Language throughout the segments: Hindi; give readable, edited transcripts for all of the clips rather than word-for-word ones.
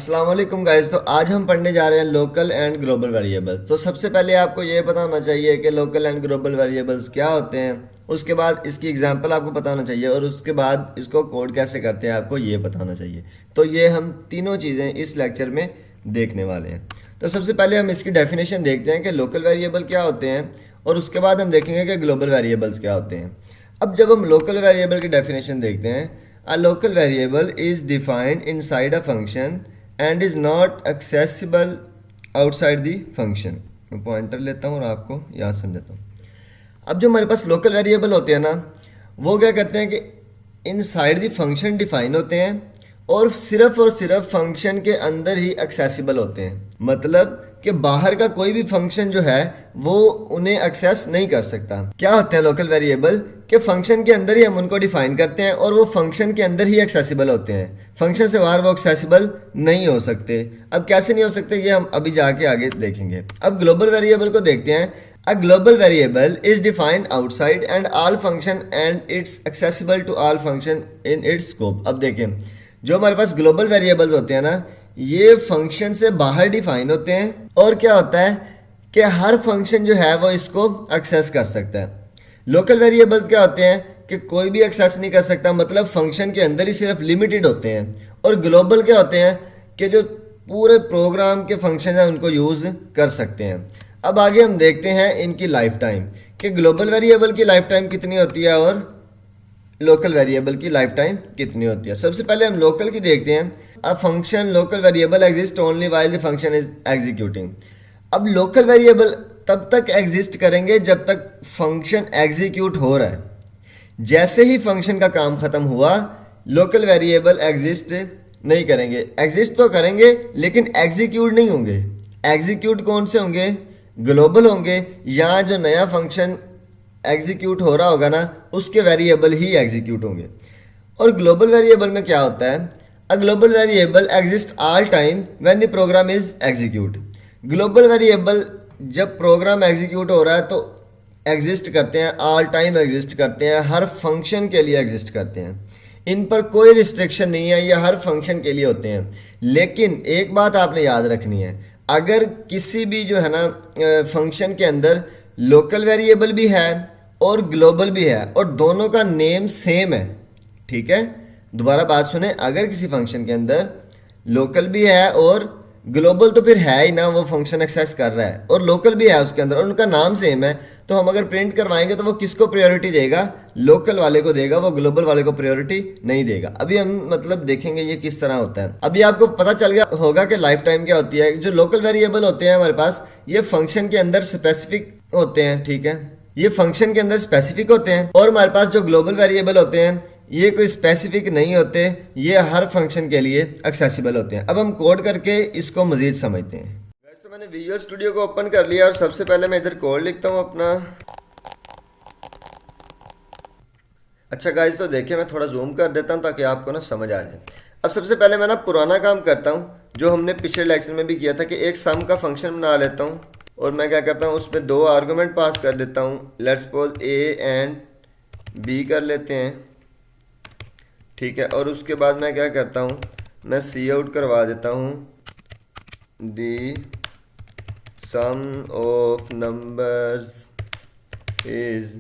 अस्सलाम वालेकुम गाइस। तो आज हम पढ़ने जा रहे हैं लोकल एंड ग्लोबल वेरिएबल्स। तो सबसे पहले आपको ये पता होना चाहिए कि लोकल एंड ग्लोबल वेरिएबल्स क्या होते हैं। उसके बाद इसकी एग्जांपल आपको पता होना चाहिए और उसके बाद इसको कोड कैसे करते हैं आपको ये पता होना चाहिए। तो ये हम तीनों चीज़ें इस लेक्चर में देखने वाले हैं। तो सबसे पहले हम इसकी डेफिनेशन देखते हैं कि लोकल वेरिएबल क्या होते हैं और उसके बाद हम देखेंगे कि ग्लोबल वेरिएबल्स क्या होते हैं। अब जब हम लोकल वेरिएबल की डेफिनेशन देखते हैं, a local variable is defined inside a function and is not accessible outside the function। मैं पॉइंटर लेता हूँ और आपको याद समझाता हूँ। अब जो हमारे पास लोकल वेरिएबल होते हैं ना, वो क्या करते हैं कि इनसाइड द फंक्शन डिफाइन होते हैं और सिर्फ फंक्शन के अंदर ही एक्सेसिबल होते हैं। मतलब कि बाहर का कोई भी फंक्शन जो है वो उन्हें एक्सेस नहीं कर सकता। क्या होते हैं लोकल वेरिएबल कि फंक्शन के अंदर ही हम उनको डिफाइन करते हैं और वो फंक्शन के अंदर ही एक्सेसिबल होते हैं, फंक्शन से बाहर वो एक्सेसिबल नहीं हो सकते। अब कैसे नहीं हो सकते ये हम अभी जाके आगे देखेंगे। अब ग्लोबल वेरिएबल को देखते हैं। A global variable is defined outside and all function and it's accessible to all function in its scope। अब देखें, जो हमारे पास ग्लोबल वेरिएबल्स होते हैं ना, ये फंक्शन से बाहर डिफाइन होते हैं और क्या होता है कि हर फंक्शन जो है वो इसको एक्सेस कर सकता है। लोकल वेरिएबल्स क्या होते हैं कि कोई भी एक्सेस नहीं कर सकता, मतलब फंक्शन के अंदर ही सिर्फ लिमिटेड होते हैं। और ग्लोबल क्या होते हैं कि जो पूरे प्रोग्राम के फंक्शन हैं उनको यूज़ कर सकते हैं। अब आगे हम देखते हैं इनकी लाइफ टाइम कि ग्लोबल वेरिएबल की लाइफ टाइम कितनी होती है और लोकल वेरिएबल की लाइफ टाइम कितनी होती है। सबसे पहले हम लोकल की देखते हैं। A function local variable exist only while the function is executing. अब लोकल वेरिएबल तब तक एग्जिस्ट करेंगे जब तक फंक्शन एग्जीक्यूट हो रहा है। जैसे ही फंक्शन का काम खत्म हुआ, लोकल वेरिएबल एग्जिस्ट नहीं करेंगे। एग्जिस्ट तो करेंगे लेकिन एग्जीक्यूट नहीं होंगे। एग्जीक्यूट कौन से होंगे? ग्लोबल होंगे, या जो नया फंक्शन एग्जीक्यूट हो रहा होगा ना उसके वेरिएबल ही एग्जीक्यूट होंगे। और ग्लोबल वेरिएबल में क्या होता है? A global variable exist all time when the program is execute. Global variable जब प्रोग्राम एग्जीक्यूट हो रहा है तो एग्जिस्ट करते हैं, ऑल टाइम एग्जिस्ट करते हैं, हर फंक्शन के लिए एग्जिस्ट करते हैं। इन पर कोई रिस्ट्रिक्शन नहीं है, ये हर फंक्शन के लिए होते हैं। लेकिन एक बात आपने याद रखनी है, अगर किसी भी जो है ना फंक्शन के अंदर लोकल वेरिएबल भी है और ग्लोबल भी है और दोनों का नेम सेम है, ठीक है, दोबारा बात सुने, अगर किसी फंक्शन के अंदर लोकल भी है और ग्लोबल तो फिर है ही ना, वो फंक्शन एक्सेस कर रहा है, और लोकल भी है उसके अंदर और उनका नाम सेम है, तो हम अगर प्रिंट करवाएंगे तो वो किसको प्रायोरिटी देगा? लोकल वाले को देगा, वो ग्लोबल वाले को प्रायोरिटी नहीं देगा। अभी हम मतलब देखेंगे ये किस तरह होता है। अभी आपको पता चल गया होगा कि लाइफ टाइम क्या होती है। जो लोकल वेरिएबल होते हैं हमारे पास, ये फंक्शन के अंदर स्पेसिफिक होते हैं, ठीक है, ये फंक्शन के अंदर स्पेसिफिक होते हैं। और हमारे पास जो ग्लोबल वेरिएबल होते हैं ये कोई स्पेसिफिक नहीं होते, ये हर फंक्शन के लिए एक्सेसिबल होते हैं। अब हम कोड करके इसको मजीद समझते हैं। वैसे तो मैंने विजुअल स्टूडियो को ओपन कर लिया और सबसे पहले मैं इधर कोड लिखता हूँ अपना। अच्छा गाइस, तो देखिए मैं थोड़ा जूम कर देता हूँ ताकि आपको ना समझ आ जाए। अब सबसे पहले मैं ना पुराना काम करता हूँ जो हमने पिछले लेक्चर में भी किया था कि एक सम का फंक्शन बना लेता हूँ और मैं क्या करता हूँ उसमें दो आर्गूमेंट पास कर देता हूँ। Let's suppose A and B कर लेते हैं, ठीक है। और उसके बाद मैं क्या करता हूँ, मैं सी आउट करवा देता हूँ दी सम ऑफ नंबर्स इज,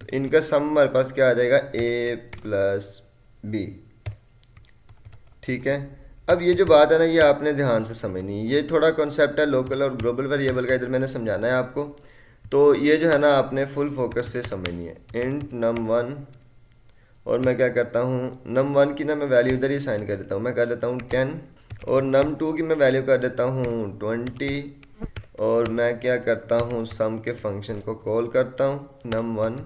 तो इनका सम हमारे पास क्या आ जाएगा? ए प्लस बी, ठीक है। अब ये जो बात है ना ये आपने ध्यान से समझनी है, ये थोड़ा कॉन्सेप्ट है लोकल और ग्लोबल वेरिएबल का, इधर मैंने समझाना है आपको। तो ये जो है ना आपने फुल फोकस से समझनी है। इंट num1, और मैं क्या करता हूँ num1 की ना मैं वैल्यू इधर ही साइन कर देता हूँ, मैं कर देता हूँ 10, और num2 की मैं वैल्यू कर देता हूँ 20, और मैं क्या करता हूँ सम के फंक्शन को कॉल करता हूँ num1,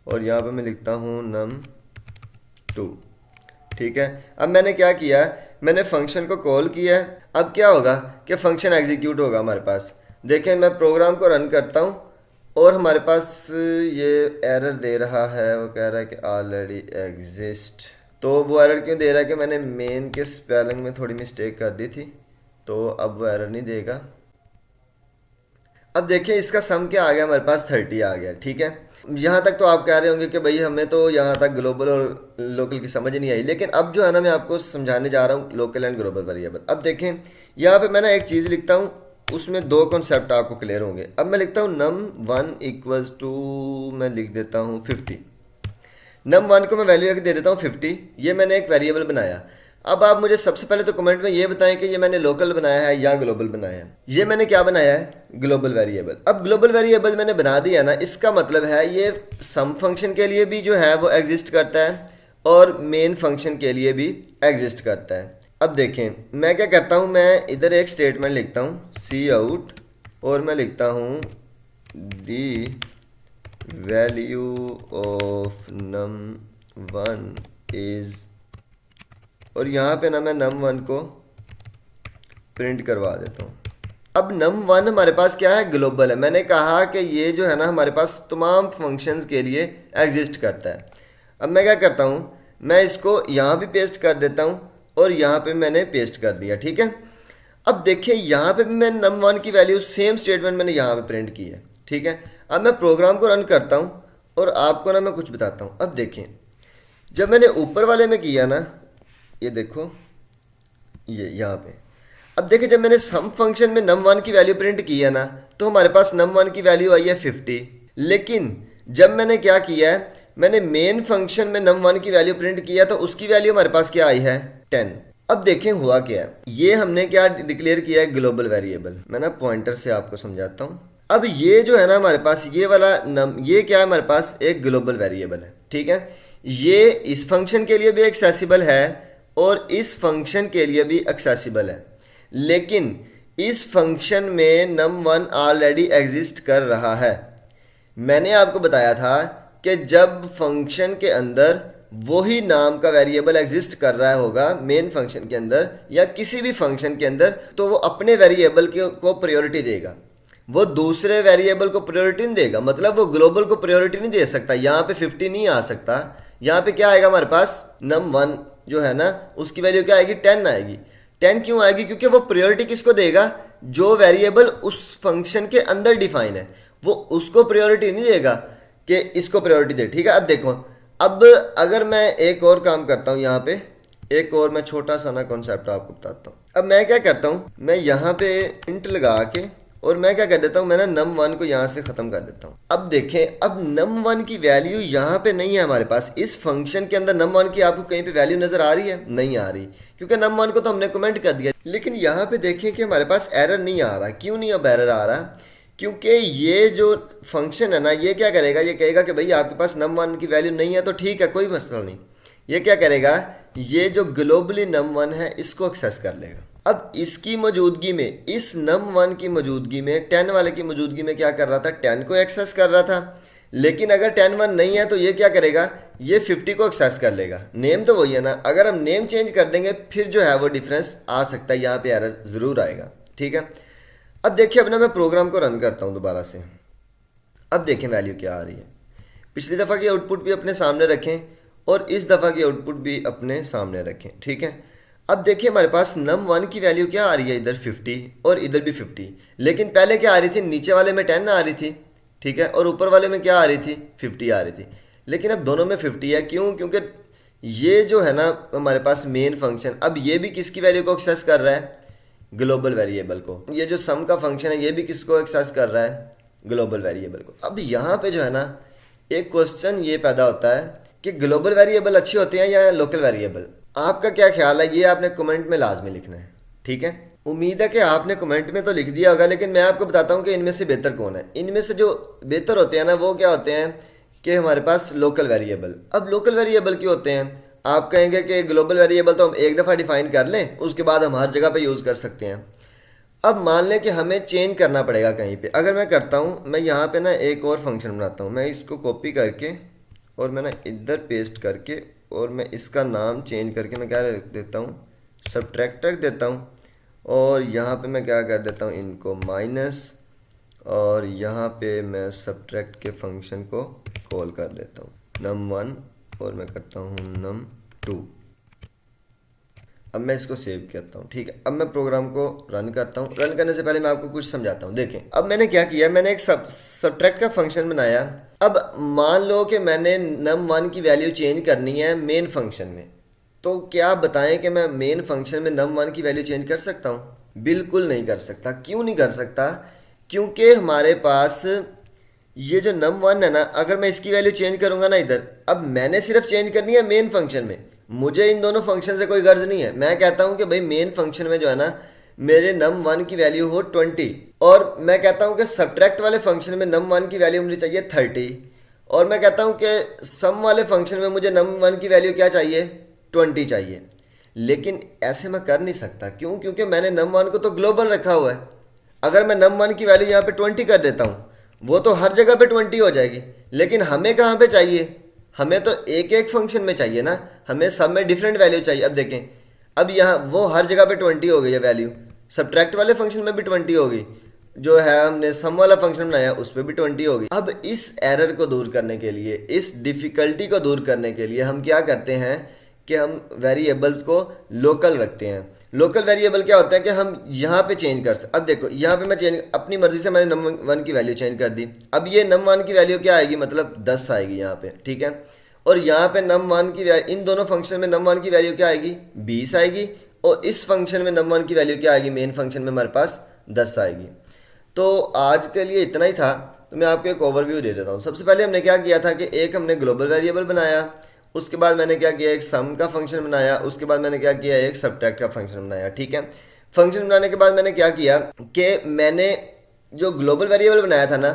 और यहाँ पे मैं लिखता हूँ num2, ठीक है। अब मैंने क्या किया है, मैंने फंक्शन को कॉल किया है। अब क्या होगा कि फंक्शन एग्जीक्यूट होगा हमारे पास। देखें मैं प्रोग्राम को रन करता हूँ और हमारे पास ये एरर दे रहा है, वो कह रहा है कि ऑलरेडी एग्जिस्ट। तो वो एरर क्यों दे रहा है कि मैंने मेन के स्पेलिंग में थोड़ी मिस्टेक कर दी थी, तो अब वो एरर नहीं देगा। अब देखिए इसका सम क्या आ गया, हमारे पास 30 आ गया। ठीक है, यहाँ तक तो आप कह रहे होंगे कि भाई हमें तो यहाँ तक ग्लोबल और लोकल की समझ नहीं आई, लेकिन अब जो है ना मैं आपको समझाने जा रहा हूँ लोकल एंड ग्लोबल वेरिएबल। अब देखें यहाँ पे मैं ना एक चीज़ लिखता हूँ, उसमें दो कॉन्सेप्ट आपको क्लियर होंगे। अब मैं लिखता हूँ num1 इक्वल्स टू, मैं लिख देता हूँ 50। num1 को मैं वैल्यू दे देता हूँ 50। ये मैंने एक वेरिएबल बनाया। अब आप मुझे सबसे पहले तो कमेंट में ये बताएं कि ये मैंने लोकल बनाया है या ग्लोबल बनाया है। ये मैंने क्या बनाया है, ग्लोबल वेरिएबल। अब ग्लोबल वेरिएबल मैंने बना दिया ना, इसका मतलब है ये सम फंक्शन के लिए भी जो है वो एग्जिस्ट करता है और मेन फंक्शन के लिए भी एग्जिस्ट करता है। अब देखें मैं क्या करता हूँ, मैं इधर एक स्टेटमेंट लिखता हूँ सी आउट, और मैं लिखता हूँ दी वैल्यू ऑफ num1 इज, और यहाँ पे ना मैं num1 को प्रिंट करवा देता हूँ। अब num1 हमारे पास क्या है, ग्लोबल है। मैंने कहा कि ये जो है ना हमारे पास तमाम फंक्शंस के लिए एग्जिस्ट करता है। अब मैं क्या करता हूँ, मैं इसको यहाँ भी पेस्ट कर देता हूँ और यहाँ पे मैंने पेस्ट कर दिया। ठीक है, अब देखिए यहाँ पे भी मैं num1 की वैल्यू सेम स्टेटमेंट मैंने यहाँ पे प्रिंट की है। ठीक है, अब मैं प्रोग्राम को रन करता हूँ और आपको ना मैं कुछ बताता हूँ। अब देखें जब मैंने ऊपर वाले में किया ना, ये देखो ये यहाँ पे, अब देखिए जब मैंने सम फंक्शन में num1 की वैल्यू प्रिंट की है ना, तो हमारे पास num1 की वैल्यू आई है 50। लेकिन जब मैंने क्या किया है, मैंने मेन फंक्शन में num1 की वैल्यू प्रिंट किया तो उसकी वैल्यू हमारे पास क्या आई है, 10। अब देखें हुआ क्या है, ये हमने क्या डिक्लेयर किया है, ग्लोबल वेरिएबल। मैं ना पॉइंटर से आपको समझाता हूँ। अब ये जो है ना हमारे पास ये वाला ये क्या है, हमारे पास एक ग्लोबल वेरिएबल है। ठीक है, ये इस फंक्शन के लिए भी एक्सेसिबल है और इस फंक्शन के लिए भी एक्सेसिबल है, लेकिन इस फंक्शन में num1 ऑलरेडी एग्जिस्ट कर रहा है। मैंने आपको बताया था कि जब फंक्शन के अंदर वही नाम का वेरिएबल एग्जिस्ट कर रहा होगा मेन फंक्शन के अंदर या किसी भी फंक्शन के अंदर, तो वो अपने वेरिएबल को प्रायोरिटी देगा, वो दूसरे वेरिएबल को प्रायोरिटी नहीं देगा। मतलब वो ग्लोबल को प्रायोरिटी नहीं दे सकता। यहाँ पे 50 नहीं आ सकता, यहाँ पे क्या आएगा हमारे पास, num1 जो है ना उसकी वैल्यू क्या आएगी, 10 आएगी। 10 क्यों आएगी, क्योंकि वो प्रायोरिटी किसको देगा, जो वेरिएबल उस फंक्शन के अंदर डिफाइन है, वो उसको प्रायोरिटी नहीं देगा कि इसको प्रायोरिटी दे। ठीक है, अब देखो, अब अगर मैं एक और काम करता हूँ, यहाँ पे एक और मैं छोटा सा ना कॉन्सेप्ट आपको बताता हूँ। अब मैं क्या करता हूँ, मैं यहाँ पे इंट लगा के और मैं क्या कर देता हूँ, मैं ना num1 को यहाँ से ख़त्म कर देता हूँ। अब देखें, अब num1 की वैल्यू यहाँ पे नहीं है हमारे पास। इस फंक्शन के अंदर num1 की आपको कहीं पे वैल्यू नज़र आ रही है, नहीं आ रही, क्योंकि num1 को तो हमने कमेंट कर दिया। लेकिन यहाँ पे देखें कि हमारे पास एरर नहीं आ रहा। क्यों नहीं अब एरर आ रहा, क्योंकि ये जो फंक्शन है ना, ये क्या करेगा, ये कहेगा कि भाई आपके पास num1 की वैल्यू नहीं है, तो ठीक है कोई मसला नहीं। ये क्या करेगा, ये जो ग्लोबली num1 है इसको एक्सेस कर लेगा। अब इसकी मौजूदगी में, इस num1 की मौजूदगी में, 10 वाले की मौजूदगी में क्या कर रहा था, 10 को एक्सेस कर रहा था। लेकिन अगर 10 1 नहीं है तो ये क्या करेगा, ये 50 को एक्सेस कर लेगा। नेम तो वही है ना, अगर हम नेम चेंज कर देंगे फिर जो है वो डिफरेंस आ सकता है, यहाँ पे एरर ज़रूर आएगा। ठीक है, अब देखिए अब ना मैं प्रोग्राम को रन करता हूँ दोबारा से। अब देखें वैल्यू क्या आ रही है। पिछली दफ़ा की आउटपुट भी अपने सामने रखें और इस दफ़ा की आउटपुट भी अपने सामने रखें। ठीक है, अब देखिए हमारे पास num1 की वैल्यू क्या आ रही है, इधर 50 और इधर भी 50। लेकिन पहले क्या आ रही थी, नीचे वाले में 10 आ रही थी। ठीक है, और ऊपर वाले में क्या आ रही थी, 50 आ रही थी। लेकिन अब दोनों में 50 है। क्यों, क्योंकि ये जो है ना हमारे पास मेन फंक्शन, अब ये भी किसकी वैल्यू को एक्सेस कर रहा है, ग्लोबल वेरिएबल को। ये जो सम का फंक्शन है ये भी किसको एक्सेस कर रहा है, ग्लोबल वेरिएबल को। अब यहाँ पे जो है ना एक क्वेश्चन ये पैदा होता है कि ग्लोबल वेरिएबल अच्छे होते हैं या लोकल वेरिएबल। आपका क्या ख्याल है, ये आपने कमेंट में लाजमी लिखना है। ठीक है, उम्मीद है कि आपने कमेंट में तो लिख दिया होगा, लेकिन मैं आपको बताता हूँ कि इनमें से बेहतर कौन है। इनमें से जो बेहतर होते हैं ना वो क्या होते हैं कि हमारे पास लोकल वेरिएबल। अब लोकल वेरिएबल क्यों होते हैं, आप कहेंगे कि ग्लोबल वेरिएबल तो हम एक दफ़ा डिफाइन कर लें, उसके बाद हम हर जगह पे यूज़ कर सकते हैं। अब मान लें कि हमें चेंज करना पड़ेगा कहीं पे। अगर मैं करता हूँ, मैं यहाँ पे ना एक और फंक्शन बनाता हूँ, मैं इसको कॉपी करके और मैं ना इधर पेस्ट करके और मैं इसका नाम चेंज करके मैं क्या रख देता हूँ, सब्ट्रैक्ट रख देता हूँ। और यहाँ पे मैं क्या कर देता हूँ, इनको माइनस, और यहाँ पे मैं सब्ट्रैक्ट के फंक्शन को कॉल कर देता हूँ num1 और मैं करता हूँ num2। अब मैं इसको सेव करता हूँ, ठीक है। अब मैं प्रोग्राम को रन करता हूँ। रन करने से पहले मैं आपको कुछ समझाता हूँ। देखें अब मैंने क्या किया, मैंने एक सब्ट्रैक्ट का फंक्शन बनाया। अब मान लो कि मैंने num1 की वैल्यू चेंज करनी है मेन फंक्शन में, तो क्या आप बताएं कि मैं मेन फंक्शन में num1 की वैल्यू चेंज कर सकता हूँ? बिल्कुल नहीं कर सकता। क्यों नहीं कर सकता? क्योंकि हमारे पास ये जो num1 है ना, अगर मैं इसकी वैल्यू चेंज करूंगा ना इधर, अब मैंने सिर्फ चेंज करनी है मेन फंक्शन में, मुझे इन दोनों फंक्शन से कोई गर्ज नहीं है। मैं कहता हूं कि भाई मेन फंक्शन में जो है ना मेरे num1 की वैल्यू हो 20, और मैं कहता हूं कि सब्ट्रैक्ट वाले फंक्शन में num1 की वैल्यू मुझे चाहिए 30, और मैं कहता हूं कि सम वाले फंक्शन में मुझे num1 की वैल्यू क्या चाहिए, 20 चाहिए। लेकिन ऐसे मैं कर नहीं सकता। क्यों? क्योंकि मैंने num1 को तो ग्लोबल रखा हुआ है। अगर मैं num1 की वैल्यू यहाँ पे 20 कर देता हूँ, वो तो हर जगह पे 20 हो जाएगी, लेकिन हमें कहाँ पे चाहिए? हमें तो एक एक फंक्शन में चाहिए ना, हमें सब में डिफरेंट वैल्यू चाहिए। अब देखें, अब यहाँ वो हर जगह पे 20 हो गई है वैल्यू, सब्ट्रैक्ट वाले फंक्शन में भी 20 हो गई, जो है हमने सम वाला फंक्शन बनाया उस पर भी 20 हो गई। अब इस एरर को दूर करने के लिए, इस डिफ़िकल्टी को दूर करने के लिए हम क्या करते हैं कि हम वेरिएबल्स को लोकल रखते हैं। लोकल वेरिएबल क्या होता है कि हम यहाँ पे चेंज कर सकते। अब देखो यहाँ पे मैं चेंज अपनी मर्जी से मैंने num1 की वैल्यू चेंज कर दी। अब ये num1 की वैल्यू क्या आएगी, मतलब 10 आएगी यहाँ पे, ठीक है। और यहाँ पे num1 की वैल्यू, इन दोनों फंक्शन में num1 की वैल्यू क्या आएगी, 20 आएगी, और इस फंक्शन में num1 की वैल्यू क्या आएगी, मेन फंक्शन में हमारे पास 10 आएगी। तो आज के लिए इतना ही था। तो मैं आपको एक ओवरव्यू दे देता हूँ। सबसे पहले हमने क्या किया था कि एक हमने ग्लोबल वेरिएबल बनाया, उसके बाद मैंने क्या किया, एक सम का फंक्शन बनाया, उसके बाद मैंने क्या किया, एक सब्ट्रैक्ट का फंक्शन बनाया, ठीक है। फंक्शन बनाने के बाद मैंने क्या किया कि मैंने जो ग्लोबल वेरिएबल बनाया था ना,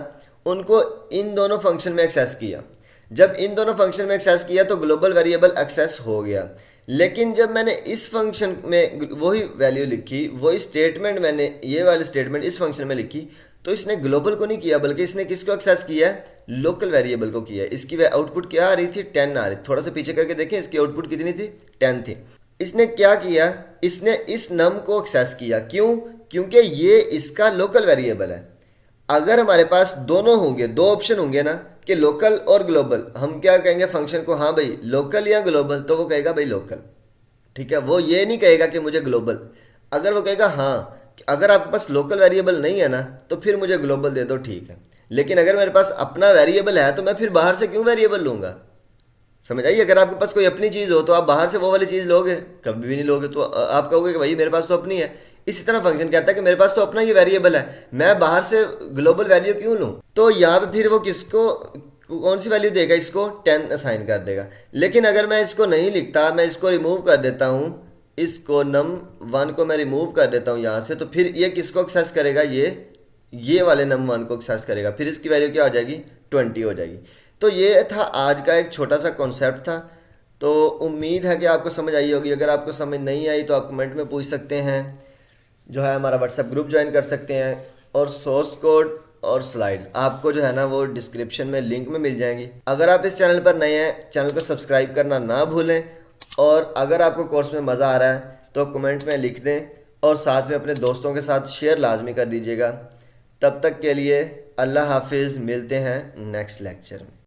उनको इन दोनों फंक्शन में एक्सेस किया। जब इन दोनों फंक्शन में एक्सेस किया तो ग्लोबल वेरिएबल एक्सेस हो गया। लेकिन जब मैंने इस फंक्शन में वही वैल्यू लिखी, वही स्टेटमेंट मैंने ये वाली स्टेटमेंट इस फंक्शन में लिखी, तो इसने ग्लोबल को नहीं किया, बल्कि इसने किसको एक्सेस किया है, लोकल वेरिएबल को किया है। इसकी आउटपुट क्या आ रही थी, 10 आ रही थी। थोड़ा सा पीछे करके देखें, इसकी आउटपुट कितनी थी, 10 थी। इसने क्या किया, इसने इस नम को एक्सेस किया। क्यों? क्योंकि ये इसका लोकल वेरिएबल है। अगर हमारे पास दोनों होंगे, दो ऑप्शन होंगे ना कि लोकल और ग्लोबल, हम क्या कहेंगे फंक्शन को, हाँ भाई लोकल या ग्लोबल, तो वो कहेगा भाई लोकल, ठीक है। वो ये नहीं कहेगा कि मुझे ग्लोबल। अगर वो कहेगा हाँ, अगर आपके पास लोकल वेरिएबल नहीं है ना, तो फिर मुझे ग्लोबल दे दो, ठीक है। लेकिन अगर मेरे पास अपना वेरिएबल है तो मैं फिर बाहर से क्यों वेरिएबल लूँगा? समझ आइए। अगर आपके पास कोई अपनी चीज़ हो तो आप बाहर से वो वाली चीज़ लोगे? कभी भी नहीं लोगे। तो आप कहोगे कि भाई मेरे पास तो अपनी है। इसी तरह फंक्शन कहता है कि मेरे पास तो अपना ये वेरिएबल है, मैं बाहर से ग्लोबल वैल्यू क्यों लूँ? तो यहाँ पे फिर वो किसको कौन सी वैल्यू देगा, इसको 10 असाइन कर देगा। लेकिन अगर मैं इसको नहीं लिखता, मैं इसको रिमूव कर देता हूँ, इसको num1 को मैं रिमूव कर देता हूँ यहाँ से, तो फिर ये किसको एक्सेस करेगा, ये वाले num1 को एक्सेस करेगा। फिर इसकी वैल्यू क्या हो जाएगी, 20 हो जाएगी। तो ये था आज का एक छोटा सा कॉन्सेप्ट था। तो उम्मीद है कि आपको समझ आई होगी। अगर आपको समझ नहीं आई तो आप कमेंट में पूछ सकते हैं, जो है हमारा व्हाट्सएप ग्रुप ज्वाइन कर सकते हैं, और सोर्स कोड और स्लाइड्स आपको जो है ना वो डिस्क्रिप्शन में लिंक में मिल जाएंगी। अगर आप इस चैनल पर नए हैं, चैनल को सब्सक्राइब करना ना भूलें, और अगर आपको कोर्स में मज़ा आ रहा है तो कमेंट में लिख दें, और साथ में अपने दोस्तों के साथ शेयर लाजमी कर दीजिएगा। तब तक के लिए अल्लाह हाफिज़, मिलते हैं नेक्स्ट लेक्चर में।